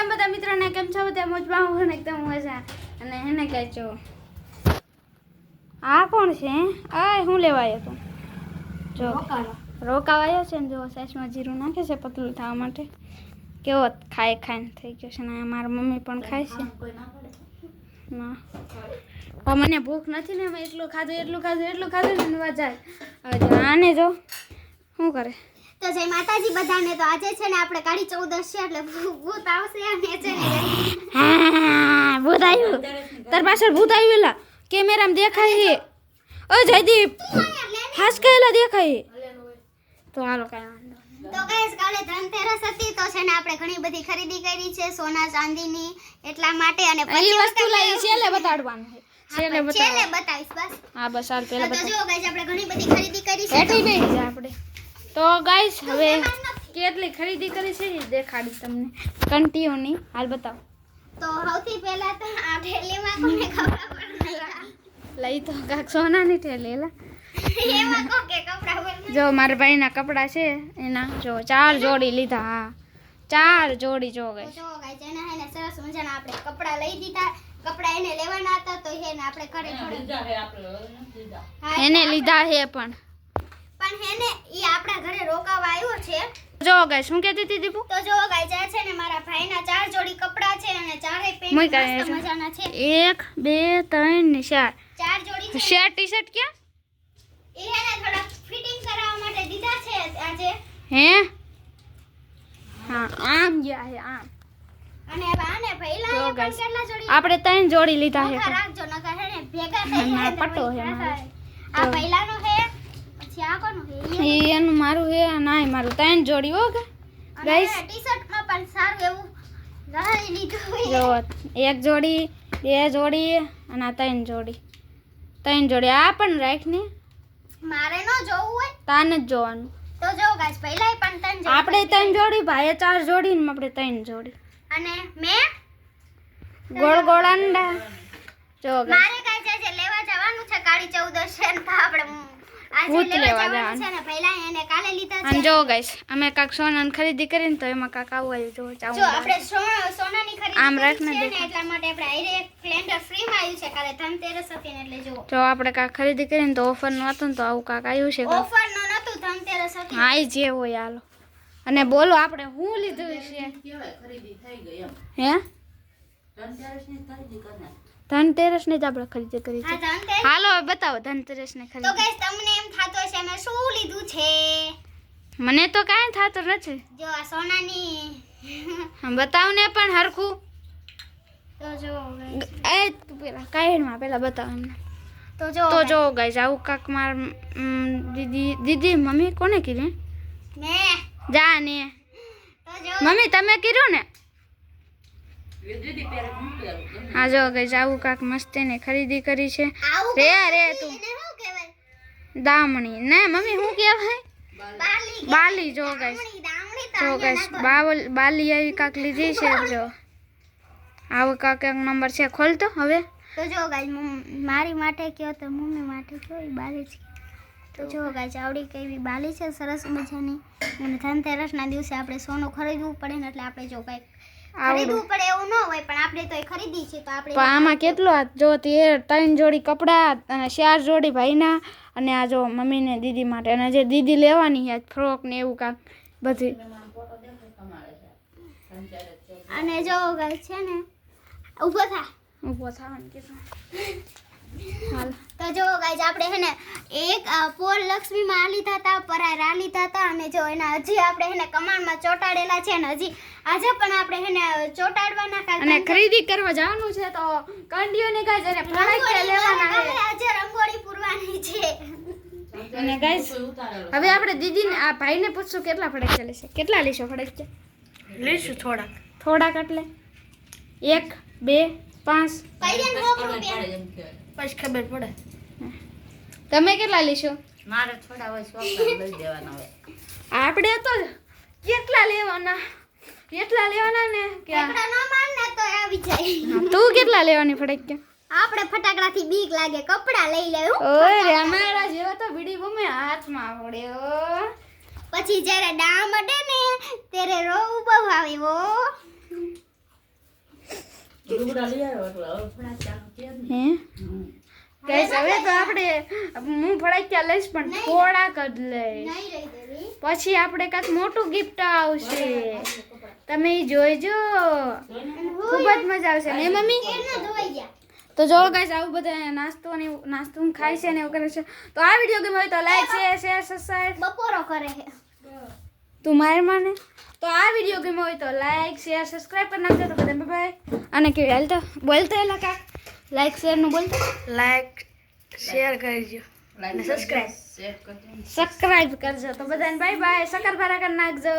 રામ બધા મિત્રોને કેમ છો બધા મોજમાં હું ને એકદમ મજા અને એને કહે છો આ કોણ છે આ હું લેવા આવ્યો તો જો રોકાવા આવ્યો છે ને જો સાસમાં જીરું નાખે છે પતલું થવા માટે કેવો ખાઈ ખાઈને થઈ ગયો છે ને મારા મમ્મી પણ ખાય છે ના પણ મને ભૂખ નથી ને મેં એટલું ખાધું ને જાય હવે આને જો શું કરે તો જય માતાજી બધાને તો આજે છે ને આપણે કાળી 14 છે એટલે ભૂત આવશે અને છે ને હા ભૂત આવ્યું તાર પાછળ ભૂત આવ્યું એલા કેમેરામાં દેખાય છે ઓ જયદીપ હાસકેલા દેખાય તો હાલો કાંઈ વાંધો તો ગાઈસ કાલે ધનતેરસ હતી તો છે ને આપણે ઘણી બધી ખરીદી કરી છે સોના ચાંદીની એટલા માટે અને પછી વસ્તુ લાવી છેલે બતાડવાનું છે છેલે બતાવીશ બસ હા બસ હાલ પહેલા તો જો ગાઈસ આપણે ઘણી બધી ખરીદી કરી છે બેઠી બેહી જા આપણે તો ગાઈસ હવે કેટલી ખરીદી કરી છે એ દેખાડી તમને કંટીઓની હાલ બતાવો તો સૌથી પહેલા તો આ થેલીમાં કોને કપડા પડેલા લઈ તો કાક સોનાની થેલી એલા એમાં કોકે કપડા પડેલા જો મારા ભાઈના કપડા છે એના જો 4 જોડી લીધા હા 4 જોડી જો ગાઈસ જો ગાઈસ એના હે ને સરસ મજાના આપણે કપડા લઈ દીધા કપડા એને લેવાના હતા તો એને આપણે ઘરે એને લીધા હે પણ હેને ઈ આપણા ઘરે રોકાવા આવ્યો છે જો ગાઈસ શું કહેતી હતી દીપુ તો જો ગાઈસ આ છે ને મારા ભાઈના 4 જોડી કપડા છે અને ચારે પેન્ટ મસ્ત મજાના છે 1 2 3 ને 4 જોડી છે શર્ટ ટી-શર્ટ ક્યાં એ હેને થોડા ફિટિંગ કરાવવા માટે દીધા છે આજે હે હા આમ ગયા હે આમ અને આને પહેલા જો પણ guys, કેટલા જોડી આપણે 3 જોડી લીધા હે રાખજો નકર હેને ભેગા થઈ ના, જાય પટ્ટો હે મારો. આ પહેલાનો હે પછી આ કોનો હે ઈ એનું મારું હે નાય મારું 3 જોડી હો ગાઈસ ટી-શર્ટમાં પણ સારું એવું લઈ લીધું જો 1 જોડી 2 જોડી અને આ 3 જોડી 3 જોડી આ પણ રાખ ને મારે નો જોવું હોય તાને જ જોવાનું તો જો ગાઈસ પહેલાય પણ 3 જોડી આપણે 3 જોડી ભાઈએ 4 જોડી ને આપણે 3 જોડી અને મેં ગોળ ગોળ અંડા જો ગાઈસ મારે કાઈ છે લેવા જવાનું છે કાળી 14 છે ને તો આપણે આજે ભૂત લેવા લેવા જવાનું છે ને પહેલા એને કાલે લીધા છે અને જો ગાઈસ અમે કાક સોનાની ખરીદી કરીને તો એમાં કાક આવું આવ્યું જો જો આપણે સોનાની ખરીદી આમ કરી રાખને છે ને દેખાય. એટલા માટે આપણે આઈરે એક સ્પ્લેન્ડર ફ્રી માં આવ્યું છે કાલે ધનતેરસ હતી ને એટલે જો જો આપણે કાક ખરીદી કરીને તો ઓફર નું હતું ને તો આવું કાક આવ્યું છે કાક. ઓફર નો નતું ધનતેરસ હતી હા ઈ જે હોય હાલો અને બોલો આપણે હું લીધું છે હે ધનતેરસ ની જ આપણે ખરીદી કરી છે હા ધનતેરસ હાલો હવે બતાવો ધનતેરસ ની તો ખરીદી ગાઈસ તમને એમ થાતો હશે મેં શું લીધું છે મને તો કાંઈ થતું નથી જો આ સોનાની બતાવ ને પણ હરખું તો જો guys, એ તું પેલા કાયડમાં પેલા બતાવ એમને તો જો તો જો ગાઈસ આવું કાક માર દીદી મમ્મી કોને કીધું ને જા ને તો જો મમ્મી તમે કીધું ને હા જો ગાઈસ આવું કાક મસ્તી ને ખરીદી કરી છે આવું રે રે તું એને શું કહેવાય દામણી ના મમ્મી શું કહેવાય બાલી બાલી જો ગાઈસ દામણી જો ગાઈસ બાલી આવી કાક લીધી છે જો આવો કાક એક નંબર છે ખોલ તો હવે તો જો ગાઈસ મારી માટે કયો તો મમ્મી માટે કયો ઈ બાલી છે તો જો ગાઈસ આવડી કેવી બાલી છે સરસ મજાની અને ધનતેરસના દિવસે આપણે સોનું ખરીદવું પડે ને એટલે આપણે જો કંઈક ખરીદવું પડે એવું ન હોય પણ આપણે તો ખરીદી છે તો આપણે પણ આમાં કેટલો જો 3 જોડી કપડા અને 4 જોડી ભાઈના અને આ જો મમ્મી ને દીદી માટે અને જે દીદી લેવાની છે ફ્રોક ને એવું કાક બધી અને જો ગાઈસ છે ને ઊભો થા ઊભો થવાનું કીધું હાલ તો જો ગાઈસ આપણે હે ને એક પોર લક્ષ્મીમાં આ લીધા હતા પરાર આ લીધા હતા અને જો એના હજી આપણે હે ને કમાણમાં ચોટાડેલા છે ને હજી આજે પણ આપણે હે ને ચોટાડવાના કાલ અને ખરીદી કરવા જવાનું છે તો કંડીઓને ગાઈસ અને ફટાકડા લેવાના છે આજે રંગોળી પૂરવાની છે અને ગાઈસ હવે આપણે દીદીને આ ભાઈને પૂછશું કેટલા ફટાકડા લેશે કેટલા લેશો ફટાકડા લઈશું થોડાક એટલે 1 2 5 કઈડે 100 રૂપિયા પછી ખબર પડે તમે કેટલા લેશો મારે થોડા હોય છોકરા લઈ દેવાના હોય આપણે તો કેટલા લેવાના ને કે એકડા નો માન ને તો આવી જાય તું કેટલા લેવાની ફટાકડા આપણે ફટાકડાથી બીક લાગે કપડા લઈ લેવું ઓય અમારા જેવો તો બીડી બમે હાથમાં પડ્યો પછી જ્યારે ડામ અડે ને ત્યારે રોવું બહુ આવે ઓ લુગડા લઈ આવ્યો એટલે હવે થોડા ચાલુ કે ને હે ગાઈસ હવે તો આપણે હું ફડાક્યા લઈશ પણ થોડાક જ લઈશ નહીં રહી દેવી પછી આપણે કાંઈક મોટું ગિફ્ટ આવશે તમે ઈ જોઈજો ખૂબ જ મજા આવશે ને મમ્મી કેરના ધોવાઈ ગયા તો જો ગાઈસ આવું બધા નાસ્તો ખાય છે ને એવું કરે છે તો આ વિડીયો ગમ્યો હોય તો લાઈક શેર સબસ્ક્રાઇબ બપોરો કરે છે તું માર માને તો આ વિડીયો ગમ્યો હોય તો લાઈક શેર સબસ્ક્રાઇબ કરી નાખજો તો બધા બાય અને કેવી હાલતો બોલતો એલા કા લાઈક શેર નું બોલતો લાઈક શેર કરજો અને સબસ્ક્રાઇબ સબસ્ક્રાઇબ કરજો તો બધાને બાય બાય શક્કરપારા કરી નાખજો